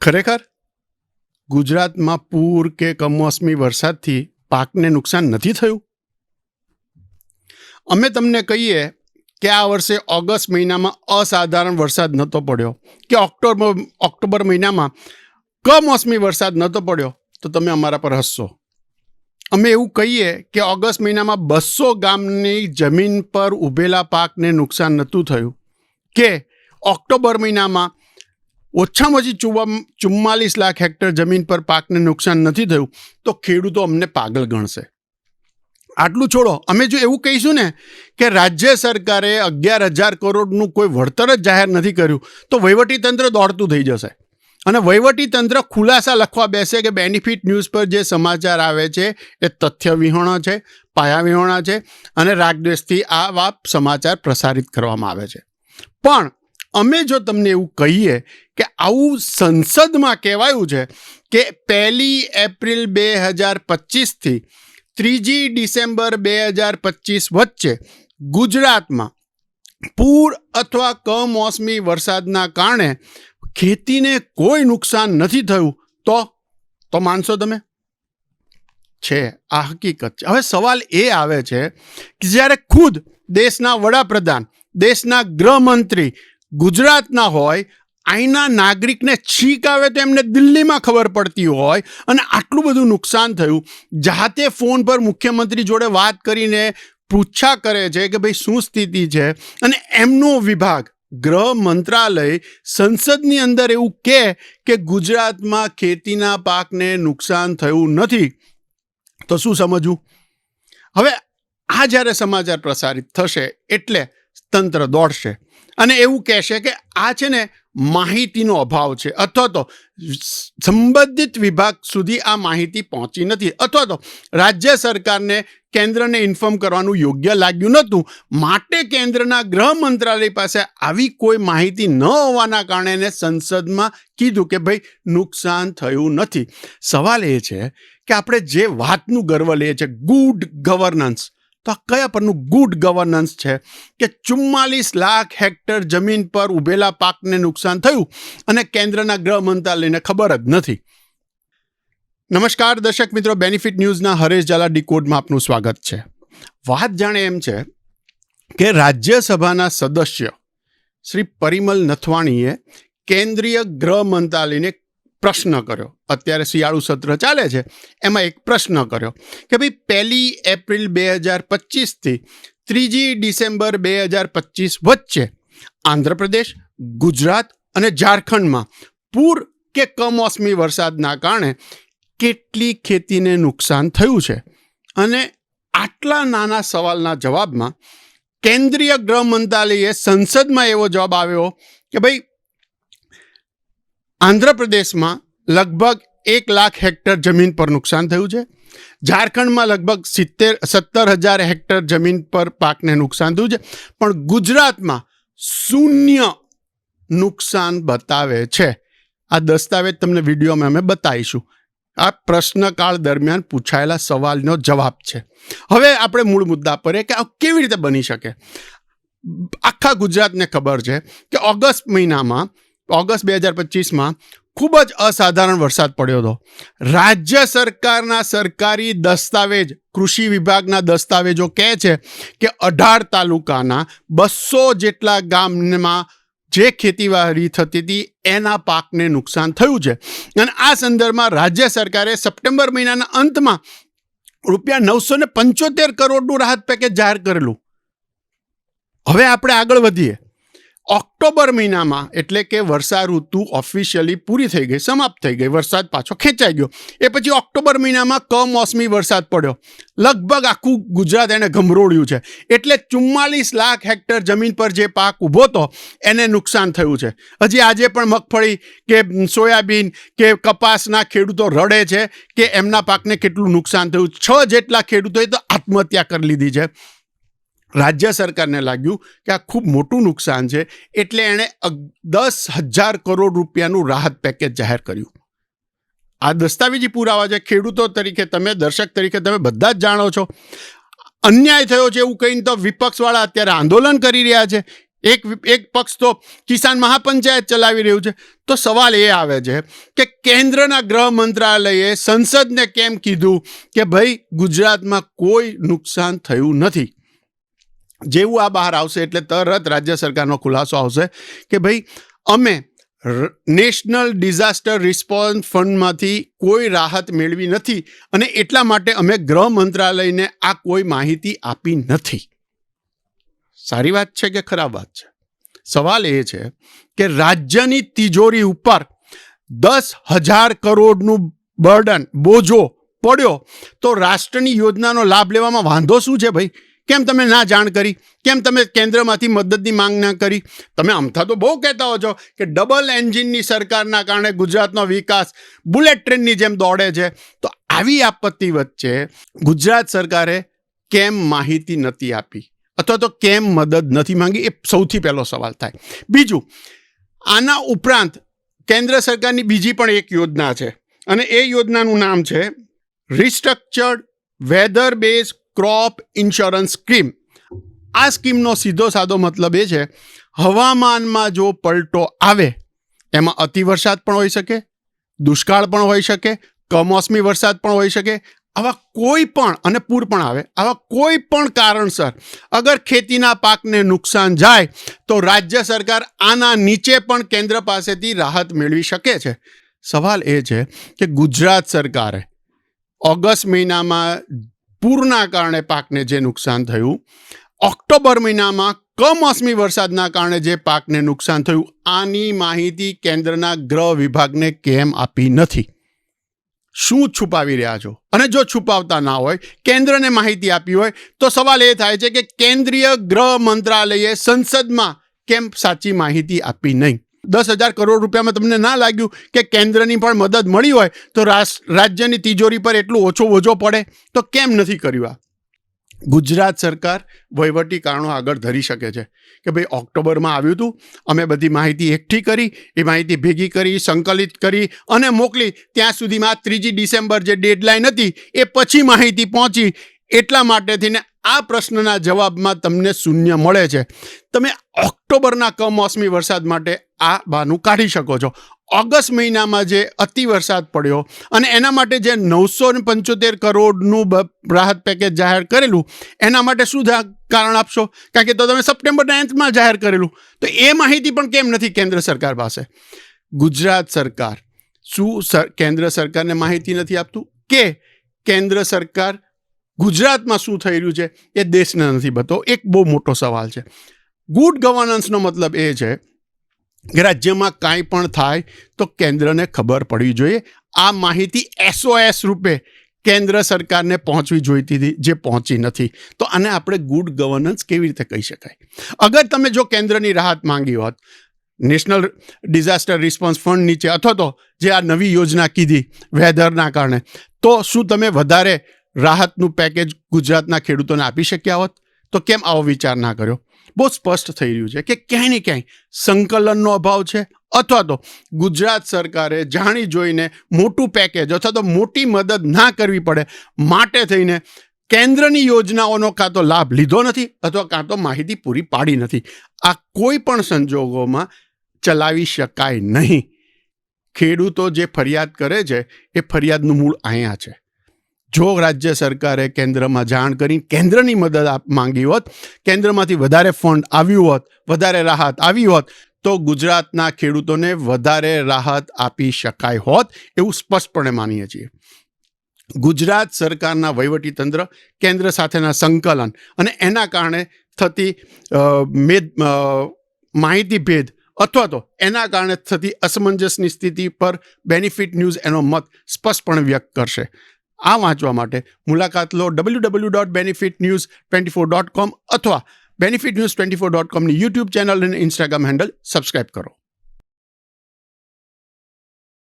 ખરેખર ગુજરાતમાં પૂર કે કમોસમી વરસાદથી પાકને નુકસાન નથી થયું? અમે તમને કહીએ કે આ વર્ષે ઓગસ્ટ મહિનામાં અસાધારણ વરસાદ નહોતો પડ્યો કે ઓક્ટોબર મહિનામાં કમોસમી વરસાદ નહોતો પડ્યો તો તમે અમારા પર હસશો. અમે એવું કહીએ કે ઓગસ્ટ મહિનામાં 200 ગામની જમીન પર ઊભેલા પાકને નુકસાન નહોતું થયું કે ઓક્ટોબર મહિનામાં ઓછામાં ઓછી 44 લાખ હેક્ટર જમીન પર પાકને નુકસાન નથી થયું તો ખેડૂતો અમને પાગલ ગણશે. આટલું છોડો, અમે જો એવું કહીશું ને કે રાજ્ય સરકારે 11,000 કરોડનું કોઈ વળતર જ જાહેર નથી કર્યું તો વહીવટીતંત્ર દોડતું થઈ જશે અને વહીવટીતંત્ર ખુલાસા લખવા બેસે કે બેનિફિટ ન્યૂઝ પર જે સમાચાર આવે છે એ તથ્ય વિહોણા છે, પાયા વિહોણા છે અને રાગદ્વેષથી આવા સમાચાર પ્રસારિત કરવામાં આવે છે. પણ અમે જો તમને એવું કહીએ કે આવું સંસદમાં કહેવાયું છે કે 1 એપ્રિલ 2025થી 3 ડિસેમ્બર 2025 વચ્ચે ગુજરાતમાં પૂર અથવા કમોસમી વરસાદના કારણે ખેતીને કોઈ નુકસાન નથી થયું તો માનશો તમે? છે, આ હકીકત છે. હવે સવાલ એ આવે છે કે જ્યારે ખુદ દેશના વડાપ્રધાન, દેશના ગૃહમંત્રી ગુજરાતના હોય, અહીંના નાગરિકને છીક આવે તો એમને દિલ્હીમાં ખબર પડતી હોય અને આટલું બધું નુકસાન થયું, જાતે ફોન પર મુખ્યમંત્રી જોડે વાત કરીને પૂછા કરે છે કે ભાઈ શું સ્થિતિ છે અને એમનો વિભાગ ગૃહ મંત્રાલય સંસદની અંદર એવું કહે કે ગુજરાતમાં ખેતીના પાકને નુકસાન થયું નથી તો શું સમજવું? હવે આ જ્યારે સમાચાર પ્રસારિત થશે એટલે તંત્ર દોડશે અને એવું કહેશે કે આ છે ને માહિતીનો અભાવ છે અથવા તો સંબંધિત વિભાગ સુધી આ માહિતી પહોંચી નથી અથવા તો રાજ્ય સરકારને કેન્દ્રને ઇન્ફોર્મ કરવાનું યોગ્ય લાગ્યું નહોતું, માટે કેન્દ્રના ગૃહ મંત્રાલય પાસે આવી કોઈ માહિતી ન હોવાના કારણે એને સંસદમાં કીધું કે ભાઈ નુકસાન થયું નથી. સવાલ એ છે કે આપણે જે વાતનું ગર્વ લઈએ છીએ ગુડ ગવર્નન્સ, તો આ કયા પરનું ગુડ ગવર્નન્સ છે કે 44 લાખ હેક્ટર જમીન પર ઊભેલા પાકને નુકસાન થયું અને કેન્દ્રના ગૃહ મંત્રાલયને ખબર જ નથી. નમસ્કાર દર્શક મિત્રો, બેનિફિટ ન્યૂઝના હરેશ ઝાલા ડીકોડમાં આપનું સ્વાગત છે. વાત જાણે એમ છે કે રાજ્યસભાના સદસ્ય શ્રી પરિમલ નથવાણીએ કેન્દ્રીય ગૃહ મંત્રાલયને પ્રશ્ન કર્યો. અત્યારે શિયાળુ સત્ર ચાલે છે, એમાં એક પ્રશ્ન કર્યો કે ભાઈ 1 એપ્રિલ 2025થી 3 ડિસેમ્બર 2025 વચ્ચે આંધ્રપ્રદેશ, ગુજરાત અને ઝારખંડમાં પૂર કે કમોસમી વરસાદના કારણે કેટલી ખેતીને નુકસાન થયું છે. અને આટલા નાના સવાલના જવાબમાં કેન્દ્રીય ગૃહ મંત્રાલયે સંસદમાં એવો જવાબ આવ્યો કે ભાઈ આંધ્રપ્રદેશમાં લગભગ 1 લાખ હેક્ટર જમીન પર નુકસાન થયું છે, ઝારખંડમાં લગભગ 17,000 હેક્ટર જમીન પર પાકને નુકસાન થયું છે, પણ ગુજરાતમાં 0 નુકસાન બતાવે છે. આ દસ્તાવેજ તમને વિડીયોમાં અમે બતાવીશું. આ પ્રશ્નકાળ દરમિયાન પૂછાયેલા સવાલનો જવાબ છે. હવે આપણે મૂળ મુદ્દા પર કે આ કેવી રીતે બની શકે. આખા ગુજરાતને ખબર છે કે ઓગસ્ટ 2025માં ખૂબ જ અસાધારણ વરસાદ પડ્યો હતો. રાજ્ય સરકારના સરકારી દસ્તાવેજ, કૃષિ વિભાગના દસ્તાવેજો કહે છે કે 18 તાલુકાના 200 જેટલા ગામમાં જે ખેતીવાડી થતી હતી એના પાકને નુકસાન થયું છે. અને આ સંદર્ભમાં રાજ્ય સરકારે સપ્ટેમ્બર મહિનાના અંતમાં ₹975 કરોડનું રાહત પેકેજ જાહેર કરેલું. હવે આપણે આગળ વધીએ. ઓક્ટોબર મહિનામાં એટલે કે વર્ષા ઋતુ ઓફિશિયલી પૂરી થઈ ગઈ, સમાપ્ત થઈ ગઈ, વરસાદ પાછો ખેંચાઈ ગયો. એ પછી ઓક્ટોબર મહિનામાં કમોસમી વરસાદ પડ્યો, લગભગ આખું ગુજરાત એને ગમરોળ્યું છે. એટલે 44 લાખ હેક્ટર જમીન પર જે પાક ઊભો હતો એને નુકસાન થયું છે. હજી આજે પણ મગફળી કે સોયાબીન કે કપાસના ખેડૂતો રડે છે કે એમના પાકને કેટલું નુકસાન થયું. 6 જેટલા ખેડૂતોએ તો આત્મહત્યા કરી લીધી છે. રાજ્ય સરકારને લાગ્યું કે આ ખૂબ મોટું નુકસાન છે એટલે એણે 10,000 કરોડ રૂપિયાનું રાહત પેકેજ જાહેર કર્યું. આ દસ્તાવેજી પુરાવા છે. ખેડૂતો તરીકે તમે, દર્શક તરીકે તમે બધા જ જાણો છો અન્યાય થયો છે એવું કહીને તો વિપક્ષવાળા અત્યારે આંદોલન કરી રહ્યા છે એક પક્ષ તો કિસાન મહાપંચાયત ચલાવી રહ્યું છે. તો સવાલ એ આવે છે કે કેન્દ્રના ગૃહ મંત્રાલયે સંસદને કેમ કીધું કે ભાઈ ગુજરાતમાં કોઈ નુકસાન થયું નથી. જેવું આ બહાર આવશે એટલે તરત રાજ્ય સરકારનો ખુલાસો આવશે કે ભાઈ અમે નેશનલ ડિઝાસ્ટર રિસ્પોન્સ ફંડમાંથી કોઈ રાહત મેળવી નથી અને એટલા માટે અમે ગૃહ મંત્રાલયને આ કોઈ માહિતી આપી નથી. સારી વાત છે કે ખરાબ વાત છે? સવાલ એ છે કે રાજ્યની તિજોરી ઉપર 10,000 કરોડનું બોજો પડ્યો તો રાષ્ટ્રની યોજનાનો લાભ લેવામાં વાંધો શું છે ભાઈ? કેમ તમે ના જાણ કરી? કેમ તમે કેન્દ્રમાંથી મદદની માંગ ના કરી? તમે અમથા તો બહુ કહેતા હો છો કે ડબલ એન્જિનની સરકારના કારણે ગુજરાતનો વિકાસ બુલેટ ટ્રેનની જેમ દોડે છે. તો આવી આપત્તિ વચ્ચે ગુજરાત સરકારે કેમ માહિતી નથી આપી અથવા તો કેમ મદદ નથી માંગી? એ સૌથી પહેલો સવાલ થાય. બીજું, આના ઉપરાંત કેન્દ્ર સરકારની બીજી પણ એક યોજના છે અને એ યોજનાનું નામ છે restructured weather base crop insurance scheme. આ સ્કીમનો સીધો સાદો મતલબ એ છે હવામાનમાં જો પલટો આવે, એમાં અતિવરસાદ પણ હોઈ શકે, દુષ્કાળ પણ હોઈ શકે, કમોસમી વરસાદ પણ હોઈ શકે, આવા કોઈ પણ અને પૂર પણ આવે, આવા કોઈ પણ કારણસર અગર ખેતીના પાકને નુકસાન જાય તો રાજ્ય સરકાર આના નીચે પણ કેન્દ્ર પાસેથી રાહત મેળવી શકે છે. સવાલ એ છે કે ગુજરાત સરકારે ઓગસ્ટ મહિનામાં પૂરના કારણે પાકને જે નુકસાન થયું, ઓક્ટોબર મહિનામાં કમોસમી વરસાદના કારણે જે પાકને નુકસાન થયું, આની માહિતી કેન્દ્રના ગૃહ વિભાગને કેમ આપી નથી? શું છુપાવી રહ્યા છો? અને જો છુપાવતા ના હોય, કેન્દ્રને માહિતી આપી હોય, તો સવાલ એ થાય છે કે કેન્દ્રીય ગૃહ મંત્રાલયે સંસદમાં કેમ સાચી માહિતી આપી નહીં? 10,000 કરોડ રૂપિયામાં તમને ના લાગ્યું કે કેન્દ્રની પણ મદદ મળી હોય તો રાજ્યની તિજોરી પર એટલું ઓછો બોજો પડે? તો કેમ નથી કર્યું? આ ગુજરાત સરકાર વહીવટી કારણો આગળ ધરી શકે છે કે ભાઈ ઓક્ટોબરમાં આવ્યું હતું, અમે બધી માહિતી એકઠી કરી, એ માહિતી ભેગી કરી, સંકલિત કરી અને મોકલી, ત્યાં સુધીમાં 3 ડિસેમ્બર જે ડેડલાઇન હતી એ પછી માહિતી પહોંચી, એટલા માટે થઈને આ પ્રશ્નના જવાબમાં તમને શૂન્ય મળે છે. તમે ઓક્ટોબરના કમોસમી વરસાદ માટે આ બહાનું કાઢી શકો છો. ઓગસ્ટ મહિનામાં જે અતિ વરસાદ પડ્યો અને એના માટે જે 975 કરોડનું રાહત પેકેજ જાહેર કરેલું, એના માટે શું કારણ આપશો? કારણ કે તો તમે સપ્ટેમ્બરના અંતમાં જાહેર કરેલું, તો એ માહિતી પણ કેમ નથી કેન્દ્ર સરકાર પાસે? ગુજરાત સરકાર શું કેન્દ્ર સરકારને માહિતી નથી આપતું કે કેન્દ્ર સરકાર ગુજરાતમાં શું થઈ રહ્યું છે એ દેશને નથી બતાવો? એક બહુ મોટો સવાલ છે. ગુડ ગવર્નન્સનો મતલબ એ છે કે રાજ્યમાં કાંઈ પણ થાય તો કેન્દ્રને ખબર પડવી જોઈએ. આ માહિતી SOS રૂપે કેન્દ્ર સરકારને પહોંચવી જોઈતી હતી, જે પહોંચી નથી. તો આને આપણે ગુડ ગવર્નન્સ કેવી રીતે કહી શકાય? અગર તમે જો કેન્દ્રની રાહત માંગી હોત નેશનલ ડિઝાસ્ટર રિસ્પોન્સ ફંડ નીચે અથવા તો જે આ નવી યોજના કીધી વેધરના કારણે, તો શું તમે વધારે રાહતનું પેકેજ ગુજરાતના ખેડૂતોને આપી શક્યા હોત? તો કેમ આવો વિચાર ના કર્યો? બહુ સ્પષ્ટ થઈ રહ્યું છે કે ક્યાંય ને ક્યાંય સંકલનનો અભાવ છે અથવા તો ગુજરાત સરકારે જાણી જોઈને મોટું પેકેજ અથવા તો મોટી મદદ ના કરવી પડે માટે થઈને કેન્દ્રની યોજનાઓનો કાં તો લાભ લીધો નથી અથવા કાં તો માહિતી પૂરી પાડી નથી. આ કોઈ પણ સંજોગોમાં ચલાવી શકાય નહીં. ખેડૂતો જે ફરિયાદ કરે છે એ ફરિયાદનું મૂળ અહીંયા છે. જો રાજ્ય સરકારે કેન્દ્રમાં જાણ કરી કેન્દ્રની મદદ માંગી હોત, કેન્દ્રમાંથી વધારે ફંડ આવ્યું હોત, વધારે રાહત આવી હોત, તો ગુજરાતના ખેડૂતોને વધારે રાહત આપી શકાય હોત, એવું સ્પષ્ટપણે માનીએ છીએ. ગુજરાત સરકારના વહીવટીતંત્ર, કેન્દ્ર સાથેના સંકલન અને એના કારણે થતી માહિતી ભેદ અથવા તો એના કારણે થતી અસમંજસની સ્થિતિ પર બેનિફિટ ન્યૂઝ એનો મત સ્પષ્ટપણે વ્યક્ત કરશે. આ વાંચવા માટે મુલાકાત લો www.benefitnews24.com અથવા benefitnews24.com ની YouTube ચેનલ અને ઇન્સ્ટાગ્રામ હેન્ડલ સબસ્ક્રાઇબ કરો.